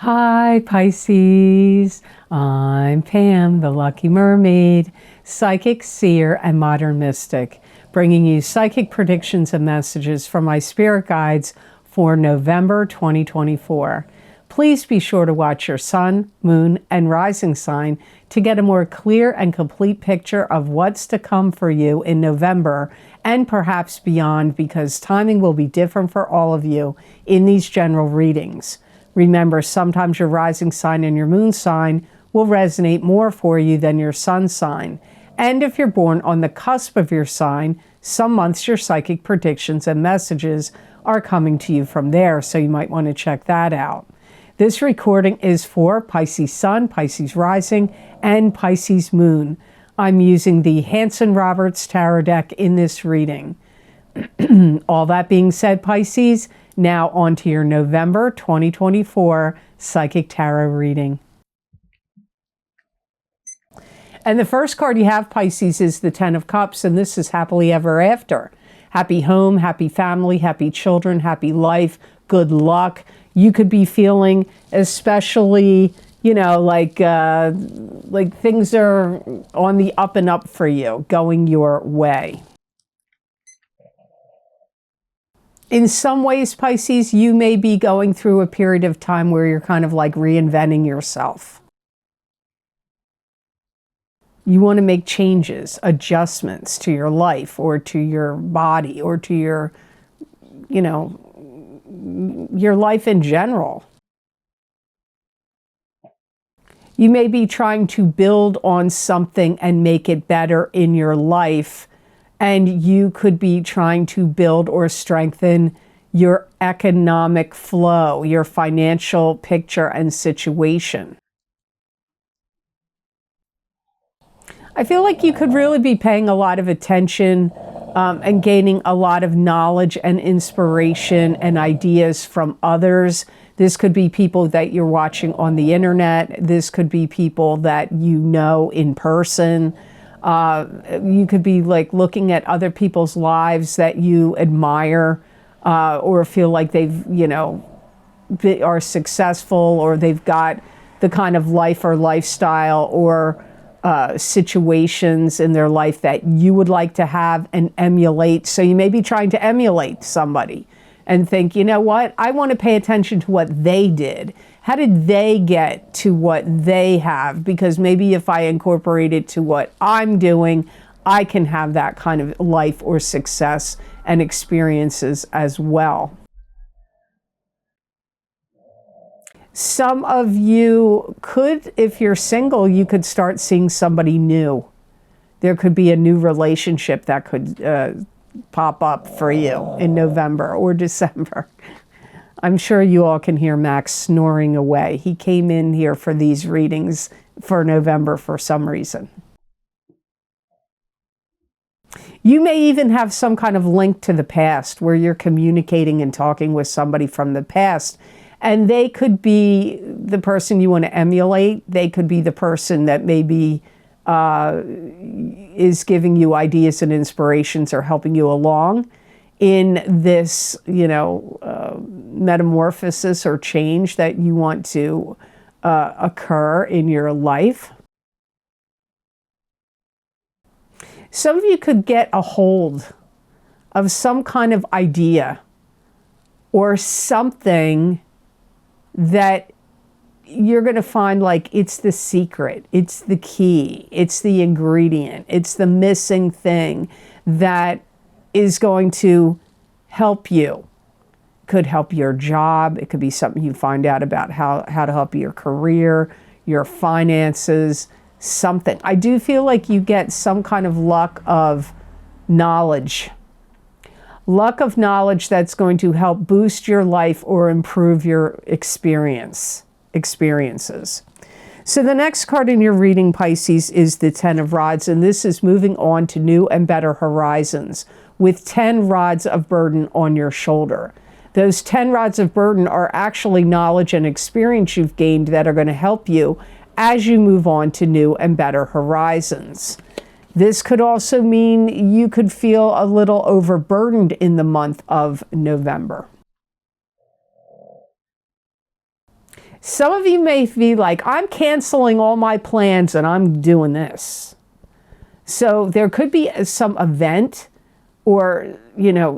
Hi Pisces, I'm Pam, the Lucky Mermaid, psychic, seer, and modern mystic, bringing you psychic predictions and messages from my spirit guides for November 2024. Please be sure to watch your sun, moon, and rising sign to get a more clear and complete picture of what's to come for you in November and perhaps beyond, because timing will be different for all of you in these general readings. Remember, sometimes your rising sign and your moon sign will resonate more for you than your sun sign. And if you're born on the cusp of your sign, some months your psychic predictions and messages are coming to you from there, so you might want to check that out. This recording is for Pisces Sun, Pisces Rising, and Pisces Moon. I'm using the Hanson-Roberts Tarot deck in this reading. All that being said, Pisces, now on to your November 2024 Psychic Tarot reading. And the first card you have, Pisces, is the Ten of Cups, and this is happily ever after. Happy home, happy family, happy children, happy life, good luck. You could be feeling especially, like things are on the up and up for you, going your way. In some ways, Pisces, you may be going through a period of time where you're kind of like reinventing yourself. You want to make changes, adjustments to your life or to your body or to your life in general. You may be trying to build on something and make it better in your life. And you could be trying to build or strengthen your economic flow, your financial picture and situation. I feel like you could really be paying a lot of attention and gaining a lot of knowledge and inspiration and ideas from others. This could be people that you're watching on the internet. This could be people that you know in person. You could be like looking at other people's lives that you admire or feel like they've, they are successful, or they've got the kind of life or lifestyle or situations in their life that you would like to have and emulate. So you may be trying to emulate somebody and think, you know what, I want to pay attention to what they did. How did they get to what they have? Because maybe if I incorporate it to what I'm doing, I can have that kind of life or success and experiences as well. Some of you could, if you're single, you could start seeing somebody new. There could be a new relationship that could pop up for you in November or December. I'm sure you all can hear Max snoring away. He came in here for these readings for November for some reason. You may even have some kind of link to the past where you're communicating and talking with somebody from the past. And they could be the person you want to emulate. They could be the person that maybe is giving you ideas and inspirations or helping you along in this, metamorphosis or change that you want to occur in your life. Some of you could get a hold of some kind of idea or something that you're going to find like it's the secret, it's the key, it's the ingredient, it's the missing thing that is going to help you. Could help your job. It could be something you find out about how to help your career, your finances, something. I do feel like you get some kind of luck of knowledge. Luck of knowledge that's going to help boost your life or improve your experiences. So the next card in your reading, Pisces, is the Ten of Rods, and this is moving on to new and better horizons with 10 rods of burden on your shoulder. Those 10 rods of burden are actually knowledge and experience you've gained that are going to help you as you move on to new and better horizons. This could also mean you could feel a little overburdened in the month of November. Some of you may be like, I'm canceling all my plans and I'm doing this. So there could be some event or,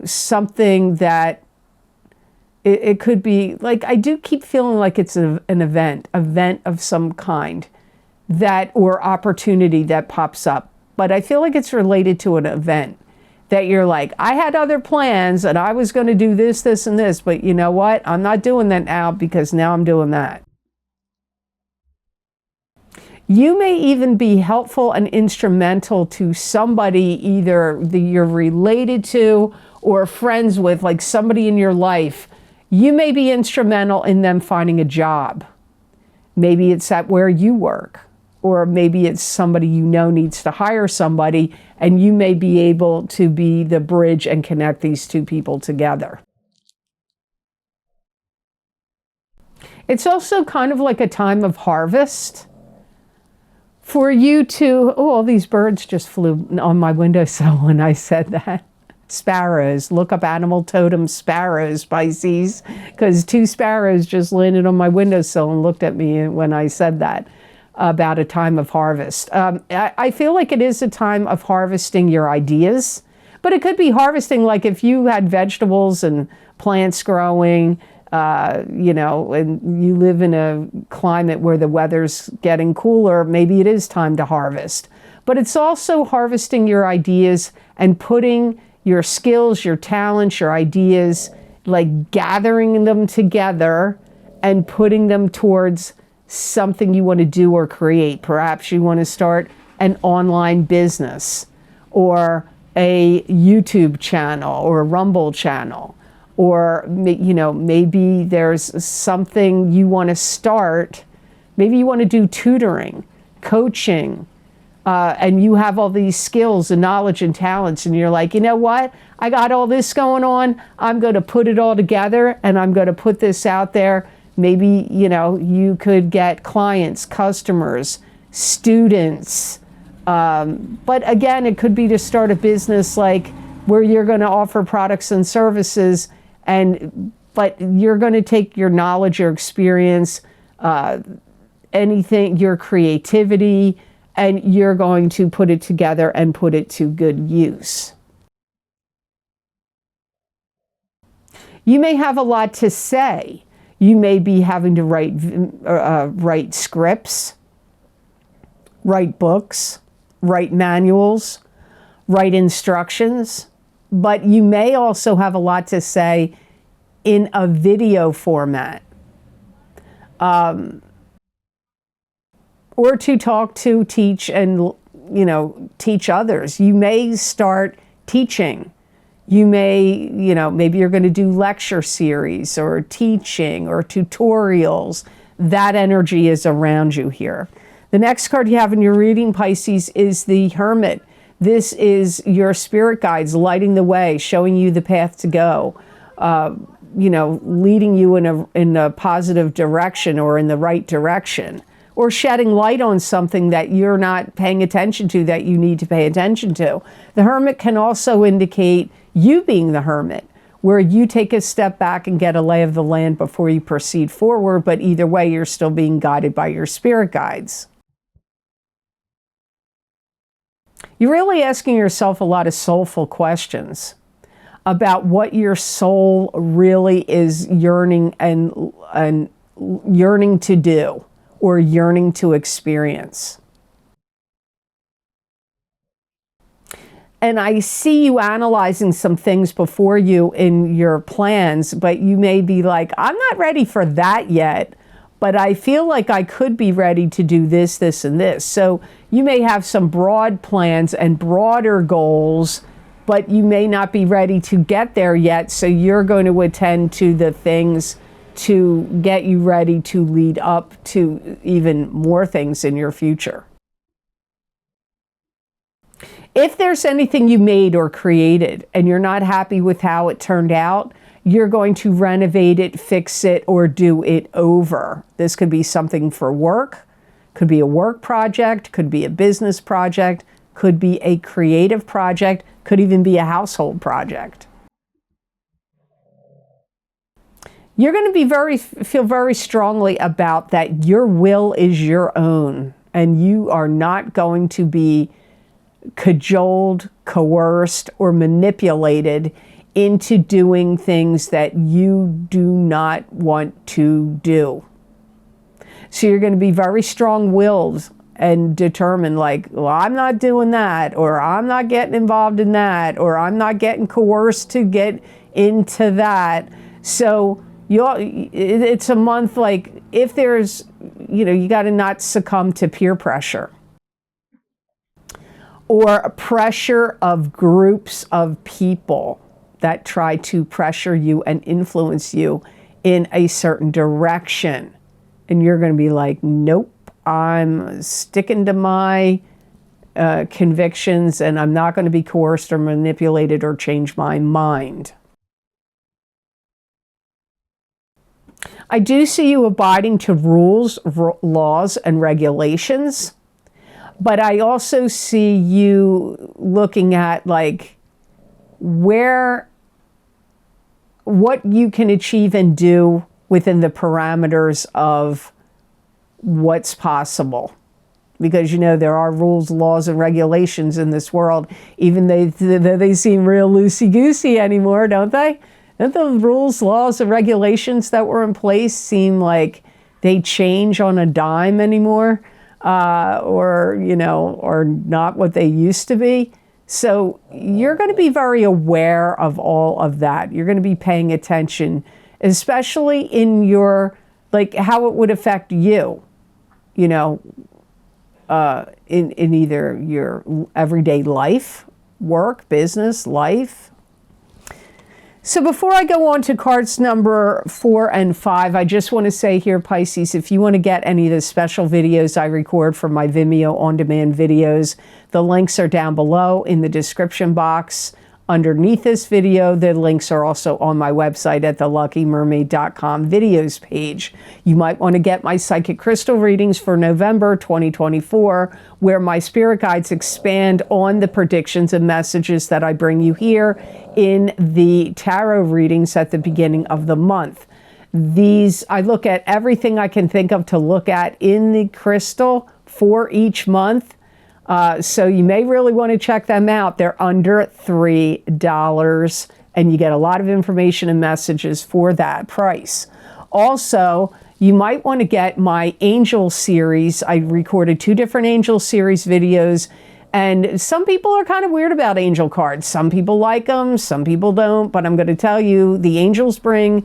something that it could be like, I do keep feeling like it's an event of some kind or opportunity that pops up. But I feel like it's related to an event that you're like, I had other plans and I was going to do this, this, and this, but you know what? I'm not doing that now because now I'm doing that. You may even be helpful and instrumental to somebody either that you're related to or friends with, like somebody in your life. You may be instrumental in them finding a job. Maybe it's at where you work, or maybe it's somebody needs to hire somebody, and you may be able to be the bridge and connect these two people together. It's also kind of like a time of harvest for you to, all these birds just flew on my windowsill when I said that. Sparrows, look up animal totem sparrows, Pisces, because 2 sparrows just landed on my windowsill and looked at me when I said that about a time of harvest. I feel like it is a time of harvesting your ideas, but it could be harvesting like if you had vegetables and plants growing, and you live in a climate where the weather's getting cooler, maybe it is time to harvest. But it's also harvesting your ideas and putting your skills, your talents, your ideas, like gathering them together and putting them towards something you want to do or create. Perhaps you want to start an online business or a YouTube channel or a Rumble channel. Or, maybe there's something you want to start. Maybe you want to do tutoring, coaching, and you have all these skills and knowledge and talents. And you're like, you know what? I got all this going on. I'm going to put it all together and I'm going to put this out there. Maybe, you could get clients, customers, students. But again, it could be to start a business like where you're going to offer products and services. But you're going to take your knowledge, your experience, anything, your creativity, and you're going to put it together and put it to good use. You may have a lot to say. You may be having to write scripts, write books, write manuals, write instructions. But you may also have a lot to say in a video format, or to talk to, teach, and teach others. You may start teaching. You may, maybe you're going to do lecture series or teaching or tutorials. That energy is around you here. The next card you have in your reading, Pisces, is the Hermit. This is your spirit guides lighting the way, showing you the path to go, leading you in a positive direction or in the right direction, or shedding light on something that you're not paying attention to that you need to pay attention to. The Hermit can also indicate you being the hermit, where you take a step back and get a lay of the land before you proceed forward, but either way, you're still being guided by your spirit guides. You're really asking yourself a lot of soulful questions about what your soul really is yearning and yearning to do or yearning to experience. And I see you analyzing some things before you in your plans, but you may be like, I'm not ready for that yet, but I feel like I could be ready to do this, this, and this. So you may have some broad plans and broader goals, but you may not be ready to get there yet. So you're going to attend to the things to get you ready to lead up to even more things in your future. If there's anything you made or created and you're not happy with how it turned out, you're going to renovate it, fix it, or do it over. This could be something for work, could be a work project, could be a business project, could be a creative project, could even be a household project. You're going to be feel very strongly about that your will is your own, and you are not going to be cajoled, coerced, or manipulated into doing things that you do not want to do. So you're going to be very strong-willed and determined, like, well, I'm not doing that, or I'm not getting involved in that, or I'm not getting coerced to get into that. So it's a month, like, if there's, you got to not succumb to peer pressure or pressure of groups of people that try to pressure you and influence you in a certain direction. And you're going to be like, nope, I'm sticking to my convictions, and I'm not going to be coerced or manipulated or change my mind. I do see you abiding to rules, laws, and regulations, but I also see you looking at, like, what you can achieve and do within the parameters of what's possible. Because, there are rules, laws, and regulations in this world, even though they seem real loosey-goosey anymore, don't they? Don't the rules, laws, and regulations that were in place seem like they change on a dime anymore? Or not what they used to be? So you're going to be very aware of all of that. You're going to be paying attention, especially in your, like, how it would affect you, in either your everyday life, work, business, life. So before I go on to cards number 4 and 5, I just want to say here, Pisces, if you want to get any of the special videos I record for my Vimeo on-demand videos, the links are down below in the description box underneath this video. The links are also on my website at theluckymermaid.com videos page. You might want to get my psychic crystal readings for November 2024, where my spirit guides expand on the predictions and messages that I bring you here in the tarot readings at the beginning of the month. I look at everything I can think of to look at in the crystal for each month. So you may really want to check them out. They're under $3, and you get a lot of information and messages for that price. Also, you might want to get my angel series. I recorded 2 different angel series videos, and some people are kind of weird about angel cards. Some people like them, some people don't, but I'm going to tell you, the angels bring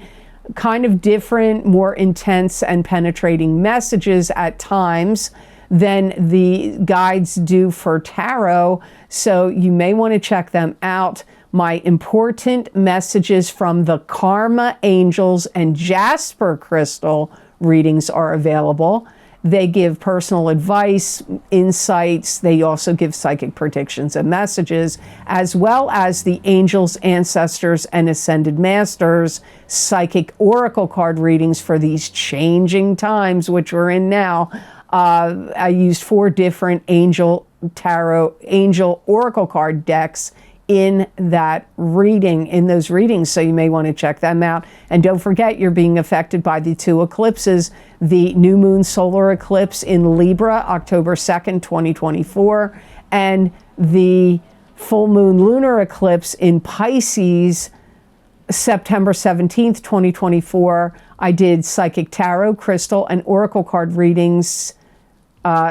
kind of different, more intense and penetrating messages at times than the guides do for tarot. So you may want to check them out. My important messages from the Karma Angels and Jasper Crystal readings are available. They give personal advice, insights. They also give psychic predictions and messages, as well as the angels, ancestors, and ascended masters psychic oracle card readings for these changing times, which we're in now. I used 4 different angel oracle card decks in those readings, so you may want to check them out. And don't forget, you're being affected by the 2 eclipses, the new moon solar eclipse in Libra, October 2nd, 2024, and the full moon lunar eclipse in Pisces, September 17th, 2024. I did psychic tarot, crystal, and oracle card readings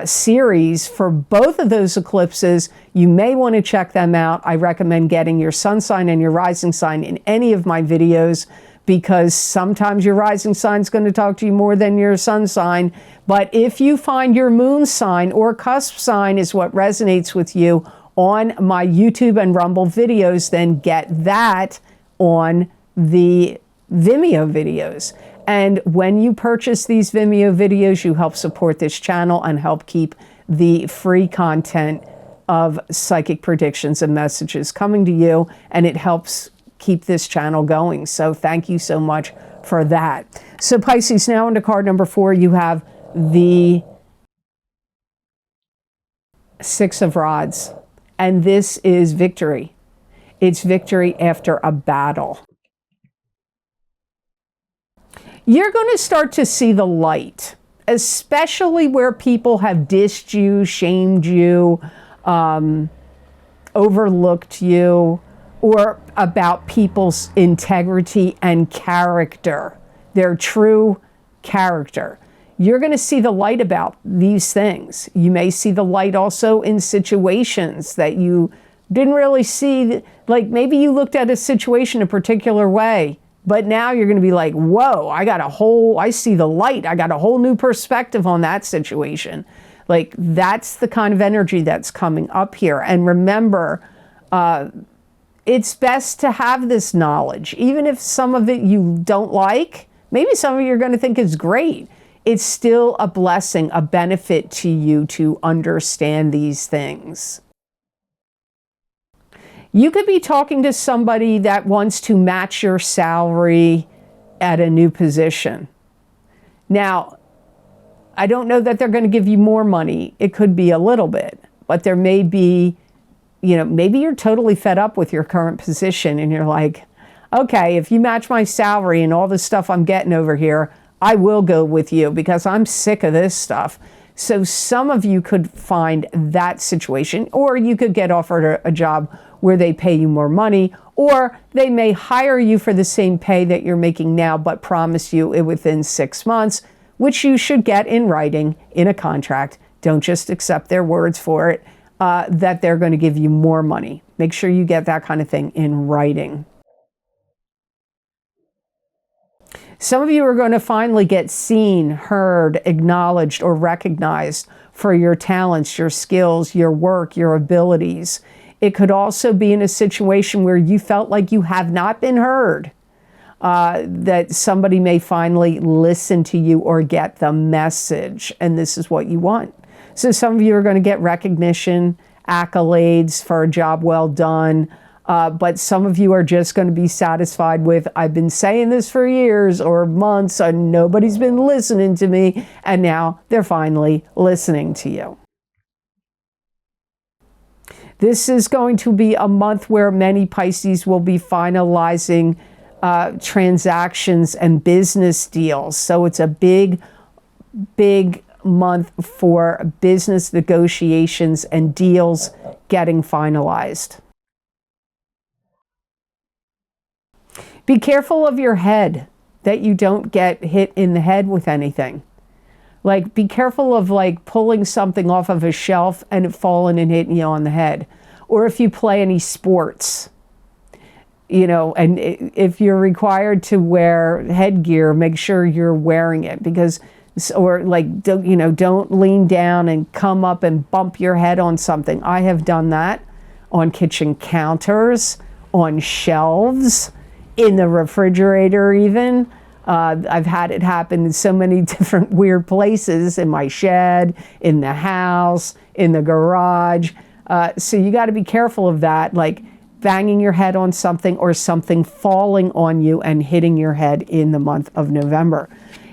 series for both of those eclipses. You may want to check them out. I recommend getting your sun sign and your rising sign in any of my videos, because sometimes your rising sign is going to talk to you more than your sun sign. But if you find your moon sign or cusp sign is what resonates with you on my YouTube and Rumble videos, then get that on the Vimeo videos. And when you purchase these Vimeo videos, you help support this channel and help keep the free content of psychic predictions and messages coming to you, and it helps keep this channel going. So thank you so much for that. So Pisces, now into card number 4, you have the 6 of Rods, and this is victory. It's victory after a battle. You're going to start to see the light, especially where people have dissed you, shamed you, overlooked you, or about people's integrity and character, their true character. You're going to see the light about these things. You may see the light also in situations that you didn't really see. Like maybe you looked at a situation a particular way, but now you're going to be like, whoa, I see the light. I got a whole new perspective on that situation. Like that's the kind of energy that's coming up here. And remember, it's best to have this knowledge, even if some of it you don't like. Maybe some of it you're going to think is great. It's still a blessing, a benefit to you to understand these things. You could be talking to somebody that wants to match your salary at a new position. Now, I don't know that they're going to give you more money. It could be a little bit, but there may be, maybe you're totally fed up with your current position and you're like, okay, if you match my salary and all the stuff I'm getting over here, I will go with you because I'm sick of this stuff. So some of you could find that situation, or you could get offered a job where they pay you more money, or they may hire you for the same pay that you're making now, but promise you it within 6 months, which you should get in writing in a contract. Don't just accept their words for it, that they're going to give you more money. Make sure you get that kind of thing in writing. Some of you are going to finally get seen, heard, acknowledged, or recognized for your talents, your skills, your work, your abilities. It could also be in a situation where you felt like you have not been heard, that somebody may finally listen to you or get the message, and this is what you want. So some of you are going to get recognition, accolades for a job well done, but some of you are just going to be satisfied with, I've been saying this for years or months and nobody's been listening to me, and now they're finally listening to you. This is going to be a month where many Pisces will be finalizing transactions and business deals. So it's a big month for business negotiations and deals getting finalized. Be careful of your head, that you don't get hit in the head with anything. Like, be careful of pulling something off of a shelf and it falling and hitting you on the head. Or if you play any sports, and if you're required to wear headgear, make sure you're wearing it, because, don't lean down and come up and bump your head on something. I have done that on kitchen counters, on shelves, in the refrigerator even. I've had it happen in so many different weird places, in my shed, in the house, in the garage. So you got to be careful of that, like banging your head on something or something falling on you and hitting your head in the month of November.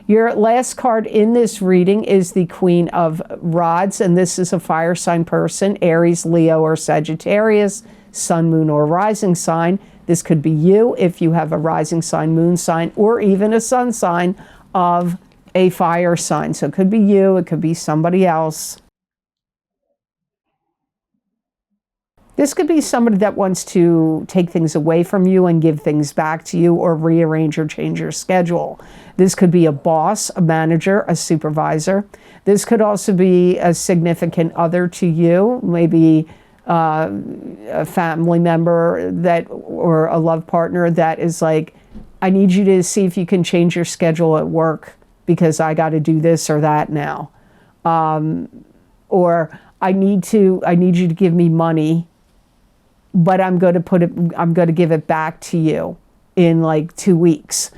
Your last card in this reading is the Queen of Rods, and this is a fire sign person, Aries, Leo, or Sagittarius, sun, moon, or rising sign. This could be you if you have a rising sign, moon sign, or even a sun sign of a fire sign. So it could be you, it could be somebody else. This could be somebody that wants to take things away from you and give things back to you, or rearrange or change your schedule. This could be a boss, a manager, a supervisor. This could also be a significant other to you, maybe a family member or a love partner that is like, I need you to see if you can change your schedule at work because I got to do this or that now. Or I need you to give me money, but I'm going to give it back to you in 2 weeks.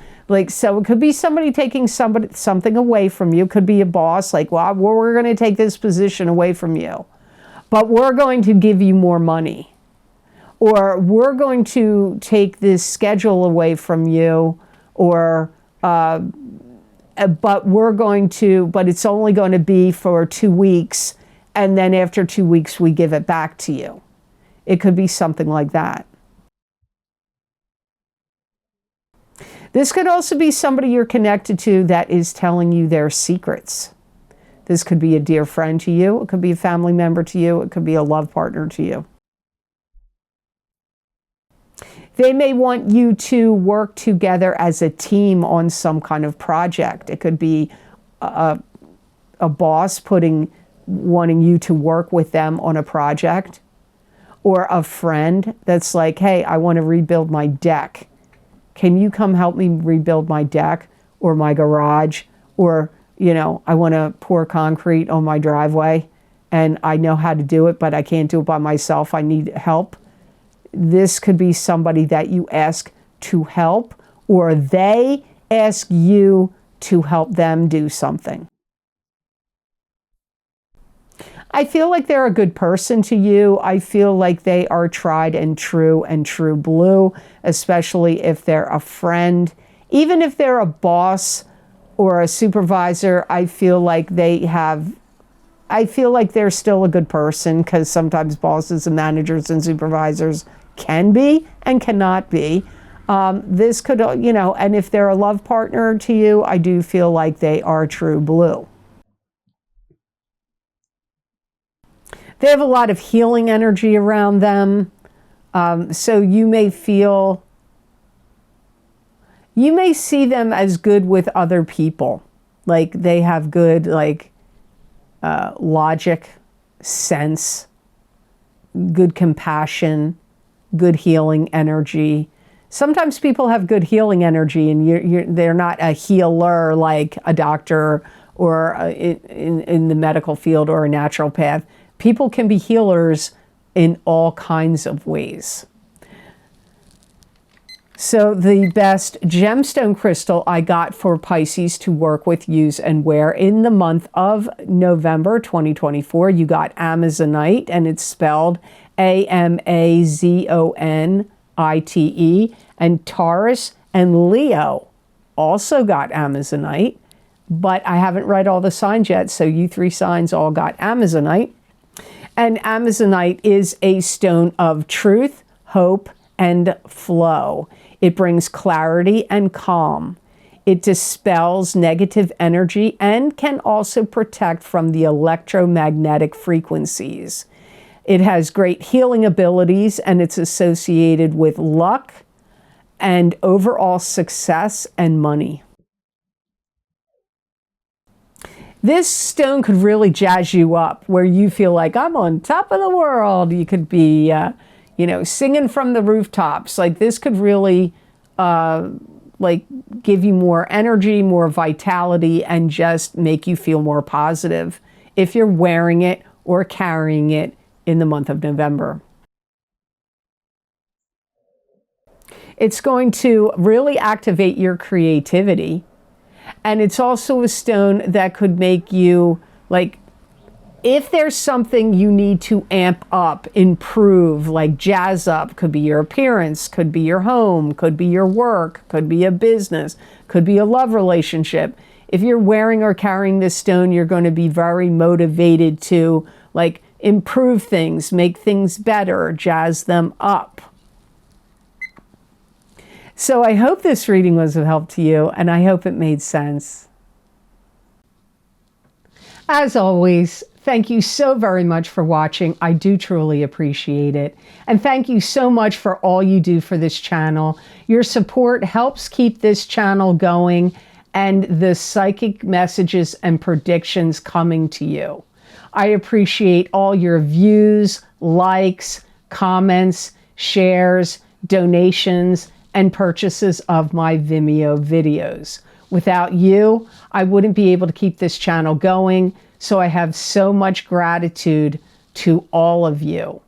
So it could be somebody taking something away from you. It could be a boss, well, we're going to take this position away from you, but we're going to give you more money. Or we're going to take this schedule away from you, or but it's only going to be for 2 weeks, and then after 2 weeks we give it back to you. It could be something like that. This could also be somebody you're connected to that is telling you their secrets. This could be a dear friend to you. It could be a family member to you. It could be a love partner to you. They may want you to work together as a team on some kind of project. It could be a boss wanting you to work with them on a project, or a friend that's like, hey, I want to rebuild my deck. Can you come help me rebuild my deck or my garage? Or, I want to pour concrete on my driveway and I know how to do it, but I can't do it by myself. I need help. This could be somebody that you ask to help, or they ask you to help them do something. I feel like they're a good person to you. I feel like they are tried and true blue, especially if they're a friend. Even if they're a boss or a supervisor, I feel like they're still a good person, because sometimes bosses and managers and supervisors can be and cannot be. This could, and if they're a love partner to you, I do feel like they are true blue. They have a lot of healing energy around them. So you may see them as good with other people. Like they have good, logic, sense, good compassion, good healing energy. Sometimes people have good healing energy and they're not a healer like a doctor or in the medical field or a naturopath. People can be healers in all kinds of ways. So the best gemstone crystal I got for Pisces to work with, use, and wear in the month of November 2024, you got Amazonite, and it's spelled Amazonite, and Taurus and Leo also got Amazonite, but I haven't read all the signs yet, so you three signs all got Amazonite. And Amazonite is a stone of truth, hope, and flow. It brings clarity and calm. It dispels negative energy and can also protect from the electromagnetic frequencies. It has great healing abilities, and it's associated with luck and overall success and money. This stone could really jazz you up, where you feel like, I'm on top of the world. You could be, singing from the rooftops. Like this could really, give you more energy, more vitality, and just make you feel more positive if you're wearing it or carrying it in the month of November. It's going to really activate your creativity. And it's also a stone that could make you, if there's something you need to amp up, improve, jazz up, could be your appearance, could be your home, could be your work, could be a business, could be a love relationship. If you're wearing or carrying this stone, you're going to be very motivated to, improve things, make things better, jazz them up. So I hope this reading was of help to you, and I hope it made sense. As always, thank you so very much for watching. I do truly appreciate it. And thank you so much for all you do for this channel. Your support helps keep this channel going and the psychic messages and predictions coming to you. I appreciate all your views, likes, comments, shares, donations, and purchases of my Vimeo videos. Without you, I wouldn't be able to keep this channel going, so I have so much gratitude to all of you.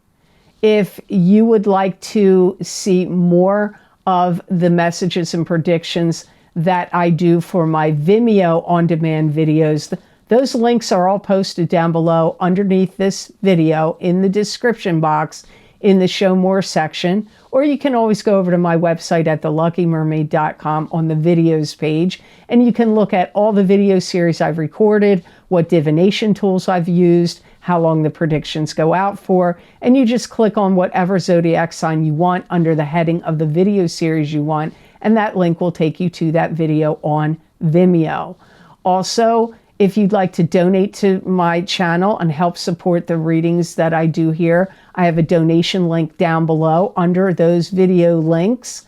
If you would like to see more of the messages and predictions that I do for my Vimeo on-demand videos, those links are all posted down below underneath this video in the description box in the Show More section, or you can always go over to my website at theluckymermaid.com on the videos page, and you can look at all the video series I've recorded, what divination tools I've used, how long the predictions go out for, and you just click on whatever zodiac sign you want under the heading of the video series you want, and that link will take you to that video on Vimeo. Also, if you'd like to donate to my channel and help support the readings that I do here, I have a donation link down below under those video links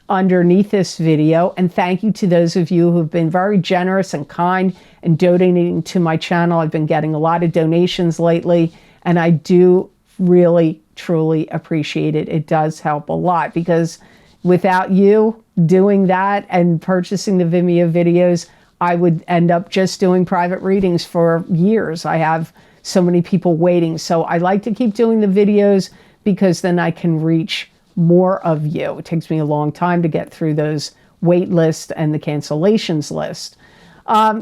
underneath this video. And thank you to those of you who have been very generous and kind and donating to my channel. I've been getting a lot of donations lately, and I do really, truly appreciate it. It does help a lot, because without you doing that and purchasing the Vimeo videos, I would end up just doing private readings for years. I have so many people waiting. So I like to keep doing the videos, because then I can reach more of you. It takes me a long time to get through those wait lists and the cancellations list.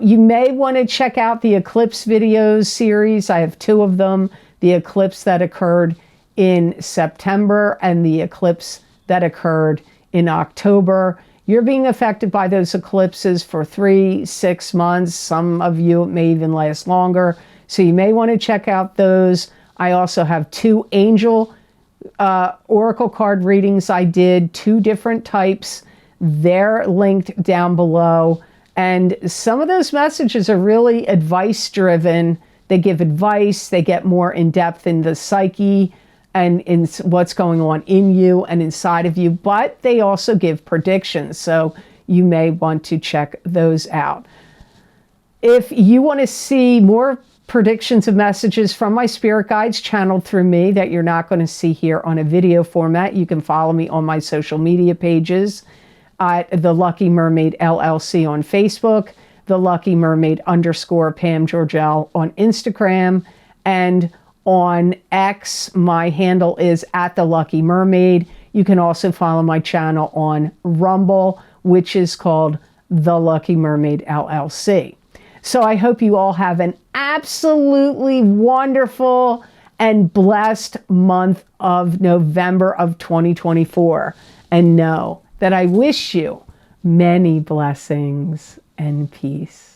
You may want to check out the eclipse videos series. I have 2 of them: the eclipse that occurred in September and the eclipse that occurred in October. You're being affected by those eclipses for 3-6 months. Some of you, it may even last longer. So you may want to check out those. I also have 2 angel oracle card readings I did, 2 different types. They're linked down below. And some of those messages are really advice driven. They give advice. They get more in depth in the psyche and in what's going on in you and inside of you, but they also give predictions. So you may want to check those out. If you want to see more predictions of messages from my spirit guides channeled through me that you're not going to see here on a video format, you can follow me on my social media pages at the Lucky Mermaid LLC on Facebook, the Lucky Mermaid _ Pam Georgel on Instagram, and on X, my handle is at the Lucky Mermaid. You can also follow my channel on Rumble, which is called the Lucky Mermaid LLC. So I hope you all have an absolutely wonderful and blessed month of November of 2024. And know that I wish you many blessings and peace.